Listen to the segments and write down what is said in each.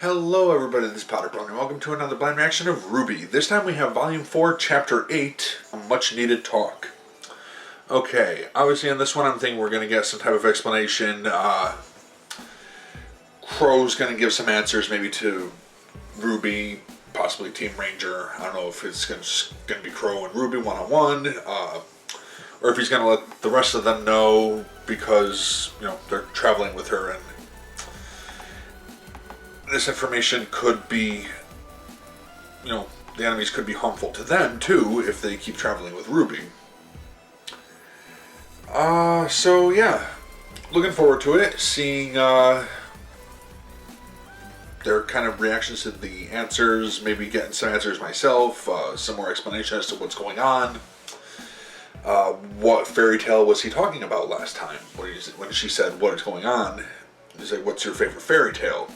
Hello everybody, this is PotterBrony. Welcome to another blind reaction of RWBY. This time we have Volume 4, Chapter 8, A Much Needed Talk. Okay, obviously in this one I'm thinking we're going to get some type of explanation. Crow's going to give some answers maybe to RWBY, possibly Team Ranger. I don't know if it's going to be Crow and RWBY one-on-one, or if he's going to let the rest of them know because, you know, they're traveling with her and this information could be, you know, the enemies could be harmful to them too if they keep traveling with RWBY. So yeah, looking forward to it, seeing their kind of reactions to the answers, maybe getting some answers myself, some more explanation as to what's going on. What fairy tale was he talking about last time? When she said what is going on, he's like, what's your favorite fairy tale?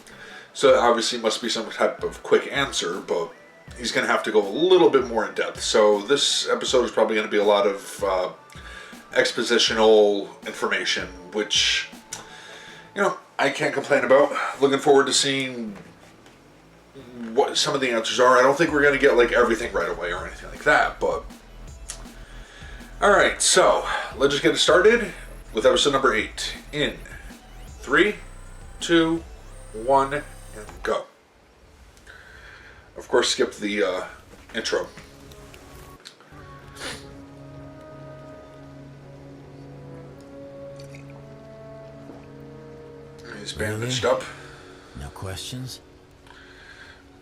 So it obviously must be some type of quick answer, but he's going to have to go a little bit more in depth. So this episode is probably going to be a lot of expositional information, which, you know, I can't complain about. Looking forward to seeing what some of the answers are. I don't think we're going to get like everything right away or anything like that, but alright, so let's just get it started with episode number 8 in 3, 2, 1, and go. Of course, skip the intro. He's bandaged up. No questions?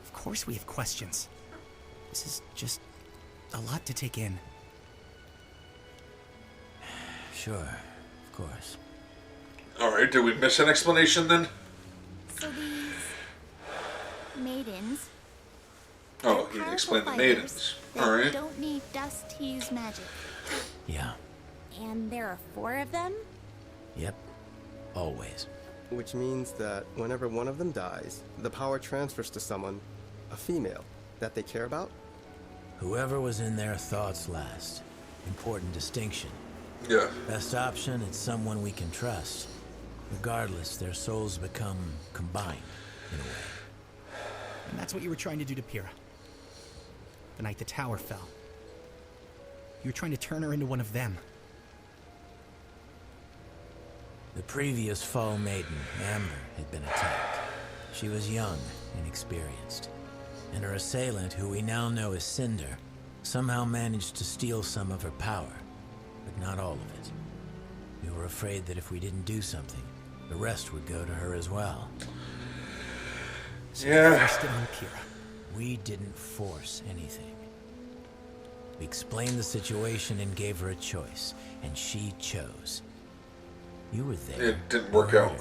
Of course we have questions. This is just a lot to take in. Sure, of course. Alright, did we miss an explanation then? So these maidens. Oh, they're he explained the powerful maidens. fighters. They Alright. don't need dust to use magic. Yeah. And there are 4 of them? Yep. Always. Which means that whenever one of them dies, the power transfers to someone, a female, that they care about? Whoever was in their thoughts last. Important distinction. Yeah. Best option, it's someone we can trust. Regardless, their souls become combined, in a way. And that's what you were trying to do to Pyrrha. The night the tower fell. You were trying to turn her into one of them. The previous Fall Maiden, Amber, had been attacked. She was young, inexperienced. And her assailant, who we now know as Cinder, somehow managed to steal some of her power. But not all of it. We were afraid that if we didn't do something, the rest would go to her as well. So Yeah. you forced it on Pyrrha. We didn't force anything. We explained the situation and gave her a choice, and she chose. You were there. It didn't work out.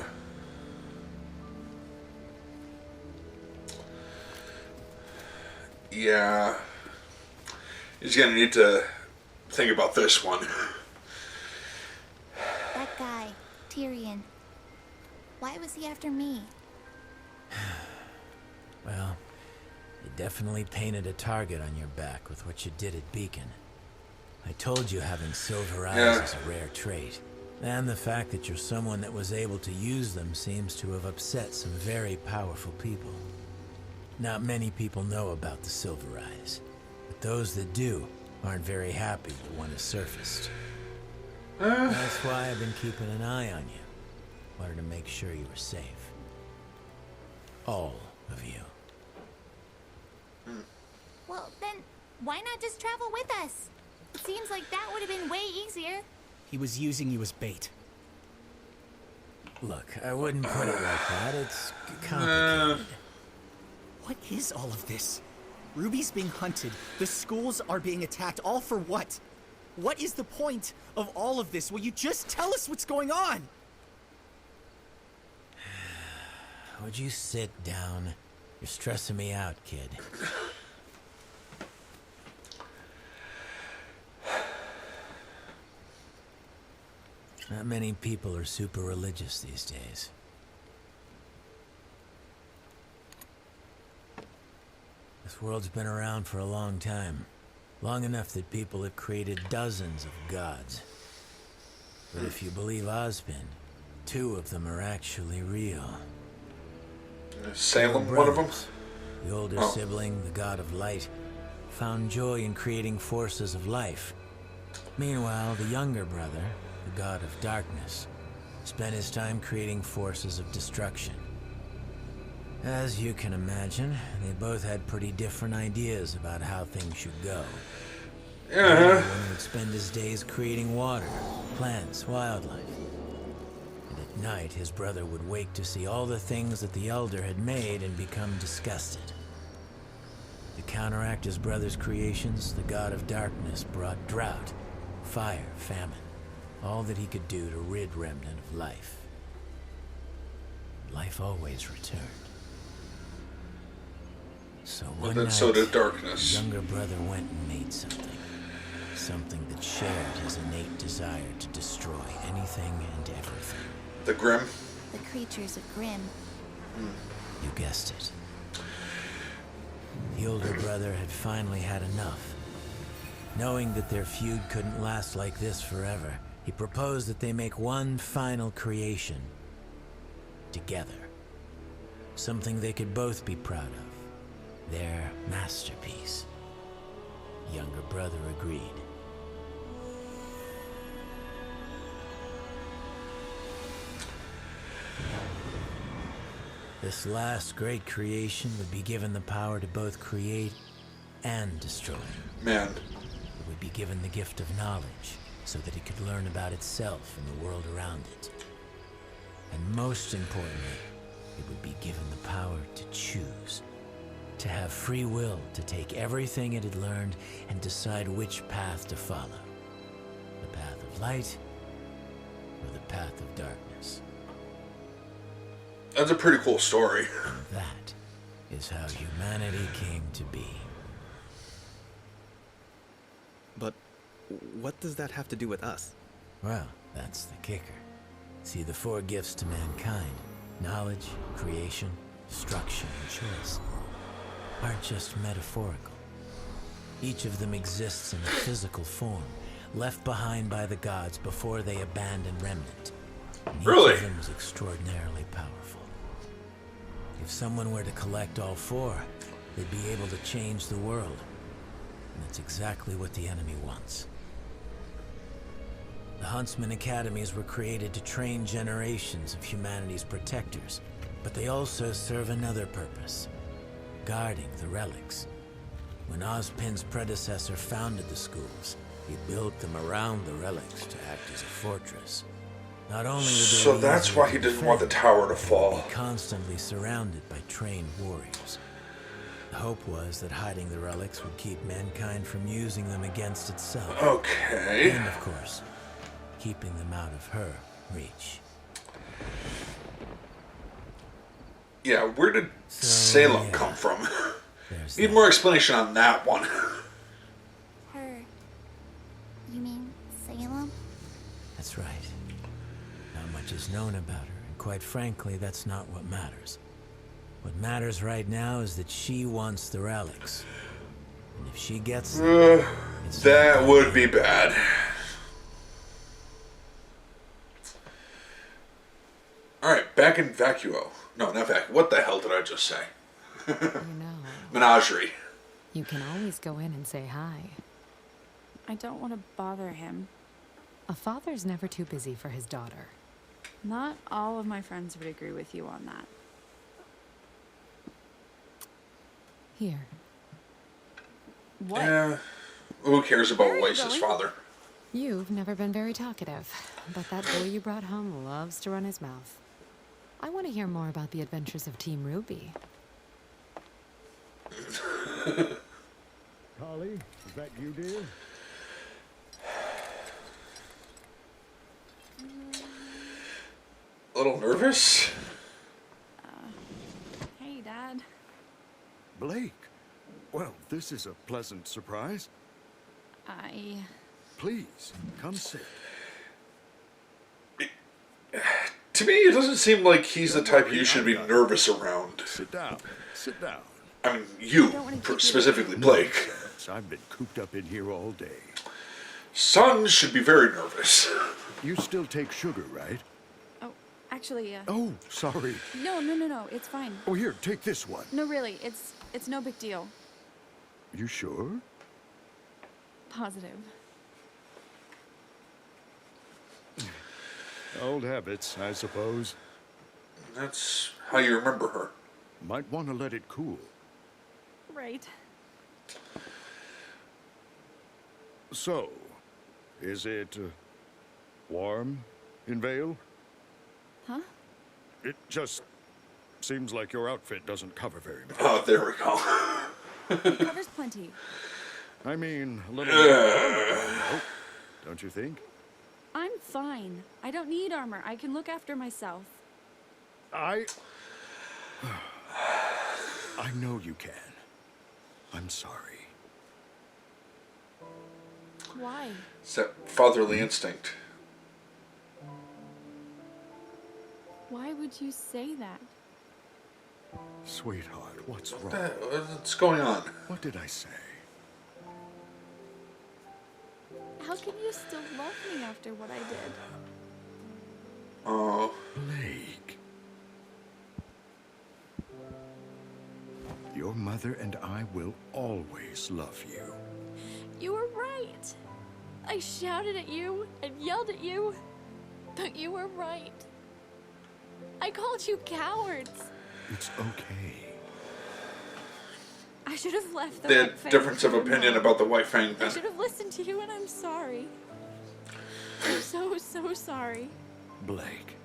Yeah. He's gonna need to think about this one. That guy, Tyrion. Why was he after me? Well, you definitely painted a target on your back with what you did at Beacon. I told you having silver eyes is a rare trait. And the fact that you're someone that was able to use them seems to have upset some very powerful people. Not many people know about the silver eyes, but those that do aren't very happy that one has surfaced. That's why I've been keeping an eye on you. Wanted to make sure you were safe. All of you. Well, then, why not just travel with us? It seems like that would have been way easier. He was using you as bait. Look, I wouldn't put it like that. It's complicated. What is all of this? Ruby's being hunted. The schools are being attacked. All for what? What is the point of all of this? Will you just tell us what's going on? Would you sit down? You're stressing me out, kid. Not many people are super religious these days. This world's been around for a long time. Long enough that people have created dozens of gods. But if you believe Ozpin, 2 of them are actually real. Salem, They were one of them? brothers. The older Oh. sibling, the god of light, found joy in creating forces of life. Meanwhile, the younger brother, the god of darkness, spent his time creating forces of destruction. As you can imagine, they both had pretty different ideas about how things should go. Yeah. One would spend his days creating water, plants, wildlife. And at night, his brother would wake to see all the things that the elder had made and become disgusted. To counteract his brother's creations, the god of darkness brought drought, fire, famine, all that he could do to rid Remnant of life. Life always returned. So one then night, so did the darkness. younger brother went and made something. Something that shared his innate desire to destroy anything and everything. The Grim. The creatures of Grimm. You guessed it. The older brother had finally had enough. Knowing that their feud couldn't last like this forever, he proposed that they make one final creation. Together. Something they could both be proud of. Their masterpiece. Younger brother agreed. This last great creation would be given the power to both create and destroy. Man. It would be given the gift of knowledge, so that it could learn about itself and the world around it. And most importantly, it would be given the power to choose. To have free will to take everything it had learned and decide which path to follow. The path of light or the path of darkness. That's a pretty cool story. And that is how humanity came to be. But what does that have to do with us? Well, that's the kicker. See, the four gifts to mankind, knowledge, creation, destruction, and choice, aren't just metaphorical. Each of them exists in a physical form, left behind by the gods before they abandoned Remnant. And Really? each of them was extraordinarily powerful. If someone were to collect all four, they'd be able to change the world. And that's exactly what the enemy wants. The Huntsman Academies were created to train generations of humanity's protectors, but they also serve another purpose. Guarding the relics. When Ozpin's predecessor founded the schools, he built them around the relics to act as a fortress. Not only would they So be that's easier why he to didn't want the defend, tower to but fall. they'd be constantly surrounded by trained warriors. The hope was that hiding the relics would keep mankind from using them against itself. Okay. And of course, keeping them out of her reach. Yeah, where did So, Salem yeah. come from? There's Need that. more explanation on that one. Her. You mean Salem? That's right. Not much is known about her, and quite frankly, that's not what matters. What matters right now is that she wants the relics. And if she gets them, it's That not would be bad. Alright, back in Vacuo. No, not Vacuo. What the hell did I just say? You know, Menagerie. you can always go in and say hi. I don't want to bother him. A father's never too busy for his daughter. Not all of my friends would agree with you on that. Here. What? Yeah. Who cares about Where are you Lace's going? father? You've never been very talkative, but that boy you brought home loves to run his mouth. I want to hear more about the adventures of Team RWBY. Holly, is that you, dear? A little nervous? Hey, Dad. Blake. Well, this is a pleasant surprise. Please, come sit. To me, it doesn't seem like he's the type you should be nervous around. Sit down. Sit down. I mean, you, don't wanna keep you specifically Blake. I've been cooped up in here all day. Sons should be very nervous. You still take sugar, right? Oh, Actually, Oh, sorry. no, it's fine. Oh, here, take this one. No, really, it's no big deal. You sure? Positive. Old habits, I suppose. That's how you remember her. Might want to let it cool. Right. So, is it warm in Vale? Huh? It just seems like your outfit doesn't cover very much. Oh, there we go. It covers plenty. I mean, a little more armor, don't you think? I'm fine. I don't need armor. I can look after myself. I know you can. I'm sorry. Why? It's that fatherly instinct. Why would you say that? Sweetheart, what's wrong? What's going on? What did I say? How can you still love me after what I did? Oh, Blake. Your mother and I will always love you. You were right. I shouted at you and yelled at you, but you were right. I called you cowards. It's okay. I should have left the the White Fang difference of alone. opinion about the White Fang I thing. should have listened to you, and I'm sorry. I'm so sorry. Blake,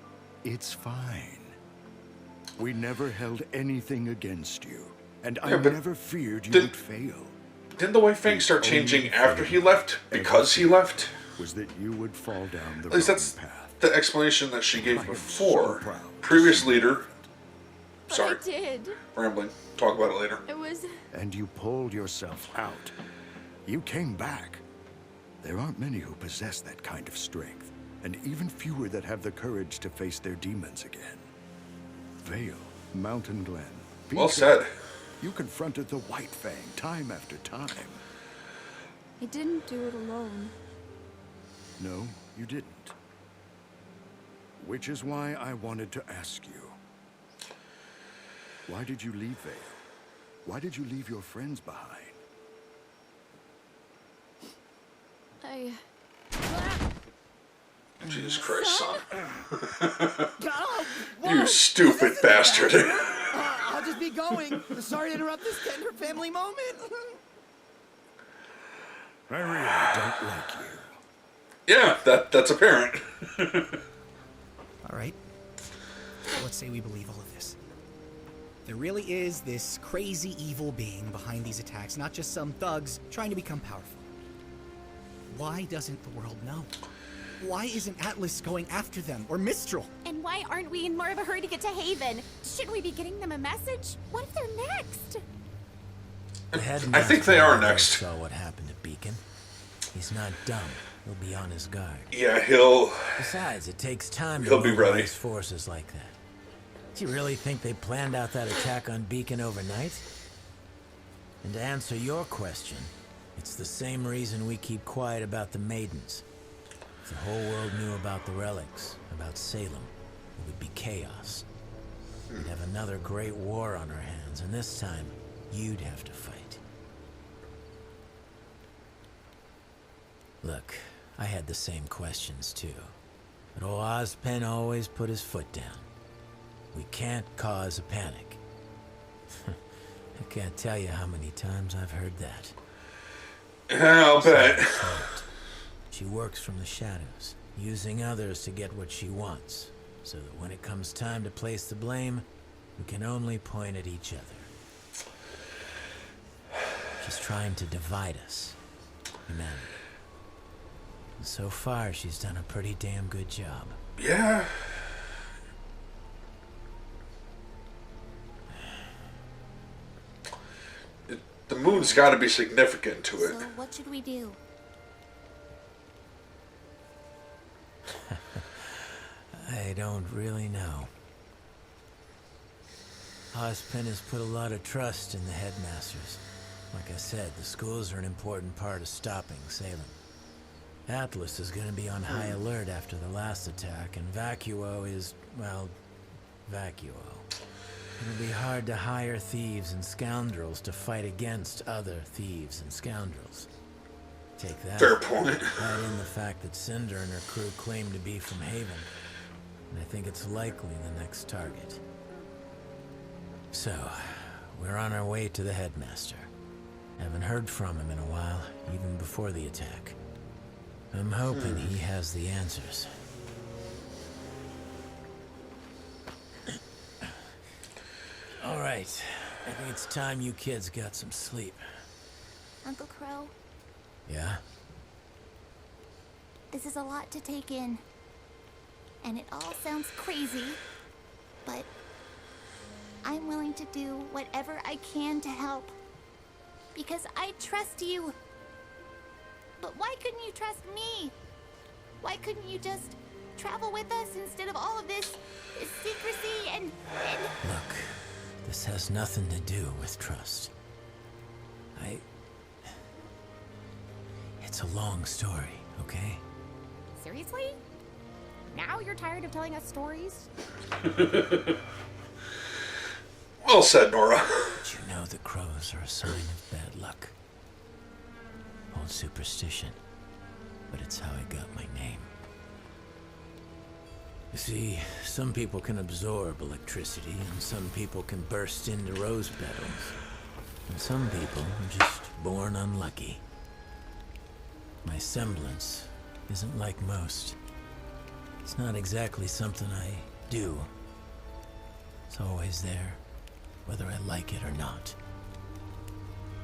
it's fine. We never held anything against you, and I Yeah, but never feared you did- would fail. Didn't the White Fang start changing after he left? Because he left? Was that you would fall down the At least wrong that's path. the explanation that she I gave am before. so proud to Previous see you leader. different. But Sorry, I did. rambling. Talk about it later. It was... And you pulled yourself out. You came back. There aren't many who possess that kind of strength, and even fewer that have the courage to face their demons again. Vale, Mountain Glen. Well Beacon, said. You confronted the White Fang time after time. I didn't do it alone. No, you didn't. Which is why I wanted to ask you. Why did you leave Vale? Why did you leave your friends behind? Jesus Christ, son. Oh, You whoa! stupid This is bastard. I'll just be going. Sorry to interrupt this tender family moment. I really don't like you. Yeah, that's apparent. All right. Let's say we believe all of this. There really is this crazy evil being behind these attacks, not just some thugs trying to become powerful. Why doesn't the world know? Why isn't Atlas going after them, or Mistral? And why aren't we in more of a hurry to get to Haven? Shouldn't we be getting them a message? What if they're next? The I headmaster think they are never next. saw what happened to Beacon. He's not dumb. He'll be on his guard. Yeah, he'll... Besides, it takes time to He'll be ready. mobilize forces like that. Do you really think they planned out that attack on Beacon overnight? And to answer your question, it's the same reason we keep quiet about the Maidens. If the whole world knew about the relics, about Salem, it would be chaos. We'd have another great war on our hands, and this time, you'd have to fight. Look, I had the same questions too. But old Ozpen always put his foot down. We can't cause a panic. I can't tell you how many times I've heard that. Yeah, I'll bet. Smart. She works from the shadows, using others to get what she wants, so that when it comes time to place the blame, we can only point at each other. She's trying to divide us, humanity. And so far, she's done a pretty damn good job. Yeah. The moon's got to be significant to it. So what should we do? I don't really know. Ozpen has put a lot of trust in the headmasters. Like I said, the schools are an important part of stopping Salem. Atlas is gonna be on high alert after the last attack, and Vacuo is, well, Vacuo. It'll be hard to hire thieves and scoundrels to fight against other thieves and scoundrels. Take that. Fair point. Add in the fact that Cinder and her crew claim to be from Haven, and I think it's likely the next target. So, we're on our way to the headmaster. Haven't heard from him in a while, even before the attack. I'm hoping he has the answers. All right, I think it's time you kids got some sleep. Uncle Crow, Yeah? this is a lot to take in. And it all sounds crazy, but I'm willing to do whatever I can to help. Because I trust you. But why couldn't you trust me? Why couldn't you just travel with us instead of all of this secrecy and... Look, this has nothing to do with trust. It's a long story, okay? Seriously? Now you're tired of telling us stories? Well said, Nora. But you know the crows are a sign of bad luck. Old superstition, but it's how I got my name. You see, some people can absorb electricity, and some people can burst into rose petals. And some people are just born unlucky. My semblance isn't like most. It's not exactly something I do. It's always there, whether I like it or not.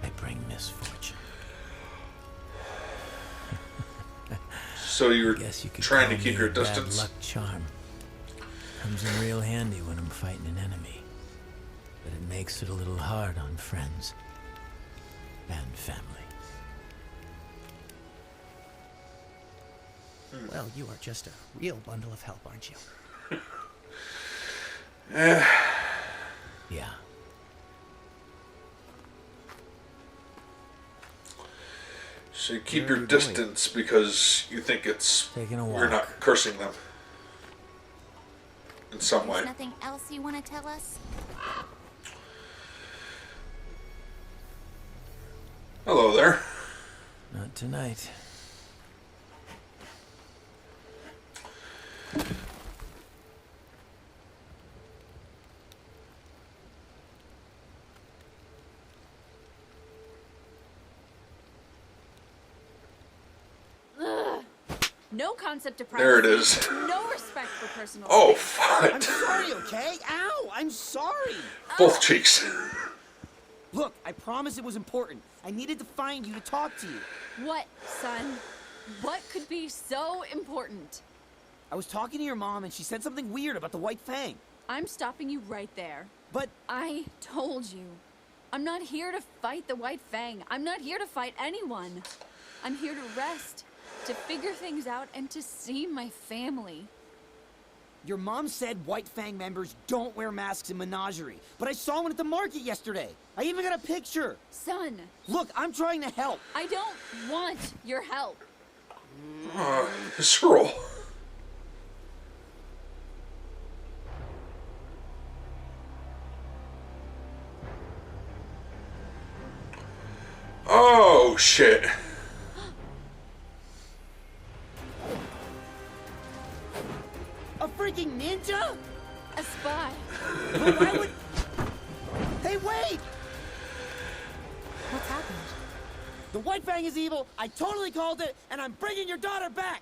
I bring misfortune. So you're Guess you could trying to call keep me your a bad distance? luck charm. Comes in real handy when I'm fighting an enemy. But it makes it a little hard on friends and family. Well, you are just a real bundle of help, aren't you? Yeah. So you keep Where are your you going? distance because you think it's Taking a walk. you're not cursing them in some way. There's nothing else you want to tell us? Hello there. Not tonight. No concept of There it privacy. is. No respect for personal Oh, space. I'm fuck. sorry, okay? Ow! I'm sorry! Both cheeks. Look, I promise it was important. I needed to find you to talk to you. What, son? What could be so important? I was talking to your mom and she said something weird about the White Fang. I'm stopping you right there. But I told you. I'm not here to fight the White Fang. I'm not here to fight anyone. I'm here to rest, to figure things out, and to see my family. your mom said White Fang members don't wear masks in Menagerie. But I saw one at the market yesterday. I even got a picture. Son, Look, I'm trying to help. I don't want your help. Cyril. Oh, shit. A freaking ninja? A spy. But why would... Hey, wait! What's happened? The White Fang is evil, I totally called it, and I'm bringing your daughter back!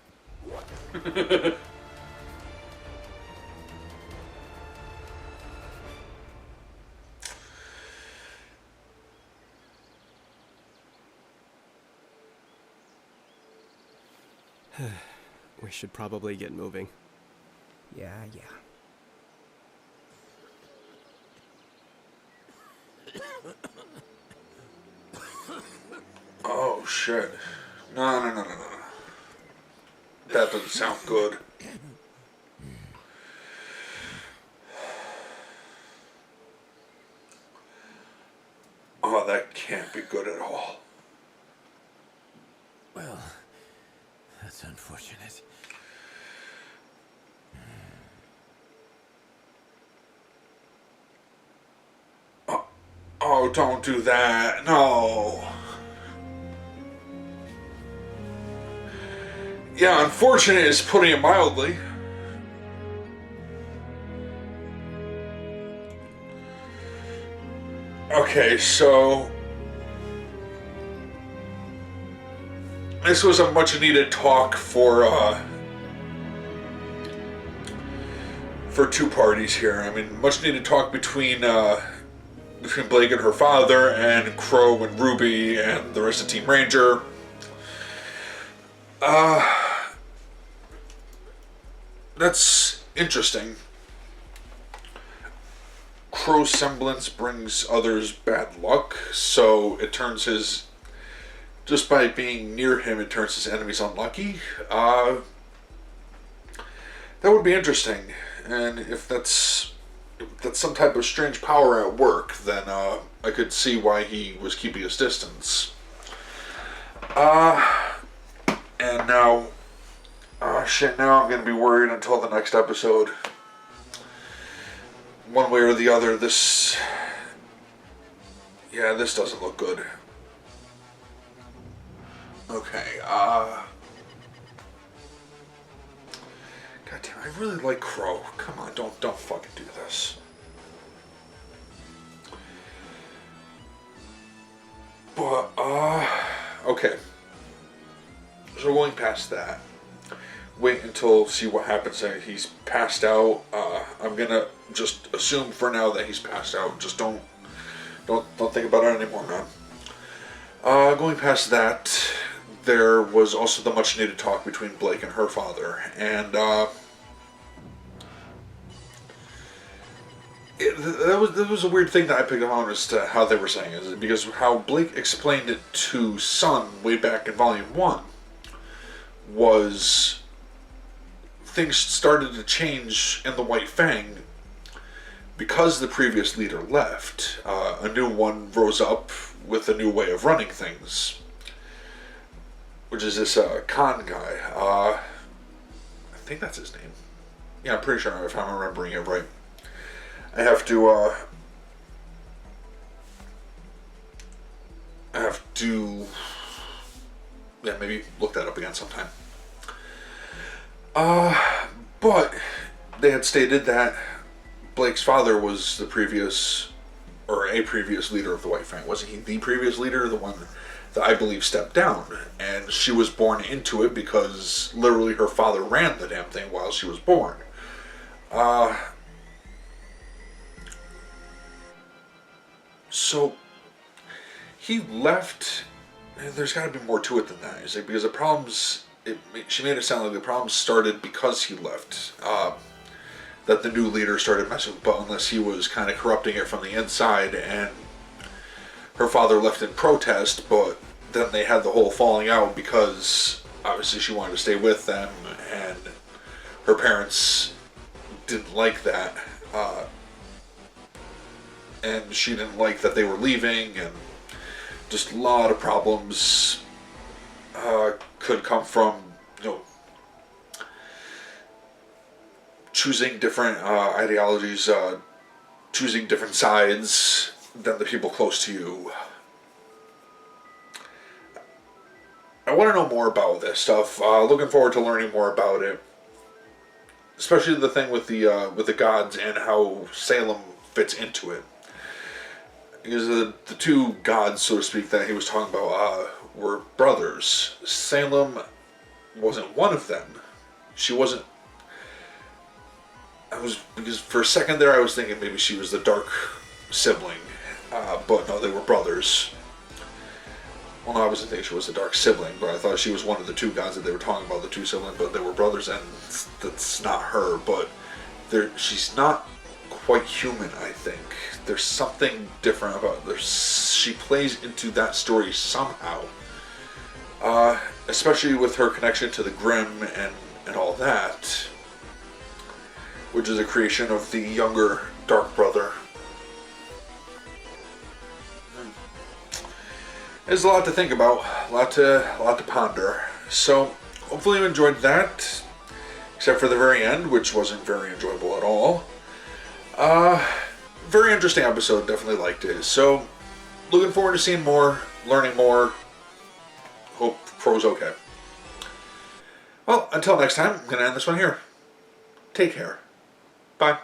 We should probably get moving. Yeah. Oh, shit. No. That doesn't sound good. Oh, that can't be good at all. Well, that's That's unfortunate. Oh, don't do that. No. Yeah, unfortunate is putting it mildly. Okay, so this was a much needed talk for two parties here. I mean, much needed talk between Blake and her father, and Crow and Ruby and the rest of Team Ranger. That's interesting. Crow's semblance brings others bad luck, so it turns his... just by being near him, it turns his enemies unlucky. That would be interesting, and if that's some type of strange power at work, then I could see why he was keeping his distance. And now... shit, now I'm gonna be worried until the next episode. One way or the other, this... yeah, this doesn't look good. Okay, God damn, I really like Crow. Come on, don't fucking do this. But, okay. So going past that, wait until see what happens. He's passed out. I'm gonna just assume for now that he's passed out. Just don't think about it anymore, man. Going past that, there was also the much needed talk between Blake and her father, and that was a weird thing that I picked up on as to how they were saying it, because how Blake explained it to Sun way back in Volume 1 was things started to change in the White Fang because the previous leader left. A new one rose up with a new way of running things, which is this Khan guy. I think that's his name. Yeah, I'm pretty sure if I'm remembering it right. I have to yeah, maybe look that up again sometime. But they had stated that Blake's father was the previous, or a previous leader of the White Fang. Wasn't he the previous leader, the one that I believe stepped down? And she was born into it because literally her father ran the damn thing while she was born. So he left, and there's got to be more to it than that. Is it because the problems? She made it sound like the problems started because he left. That the new leader started messing with, but unless he was kind of corrupting it from the inside, and her father left in protest, but then they had the whole falling out because obviously she wanted to stay with them, and her parents didn't like that. And she didn't like that they were leaving, and just a lot of problems could come from, choosing different ideologies, choosing different sides than the people close to you. I want to know more about this stuff. Looking forward to learning more about it, especially the thing with the gods and how Salem fits into it. Because the two gods, so to speak, that he was talking about were brothers. Salem wasn't one of them. She wasn't. Because for a second there I was thinking maybe she was the dark sibling, but no, they were brothers. Well, no, I wasn't thinking she was the dark sibling, but I thought she was one of the two gods that they were talking about, the two siblings, but they were brothers, and that's not her. But she's not quite human, I think. There's something different about her. She plays into that story somehow. Especially with her connection to the Grimm and all that. Which is a creation of the younger Dark Brother. There's a lot to think about, a lot to ponder. So, hopefully you enjoyed that. Except for the very end, which wasn't very enjoyable at all. Very interesting episode, definitely liked it. So, looking forward to seeing more, learning more. Hope Pro's okay. Well, until next time, I'm going to end this one here. Take care. Bye.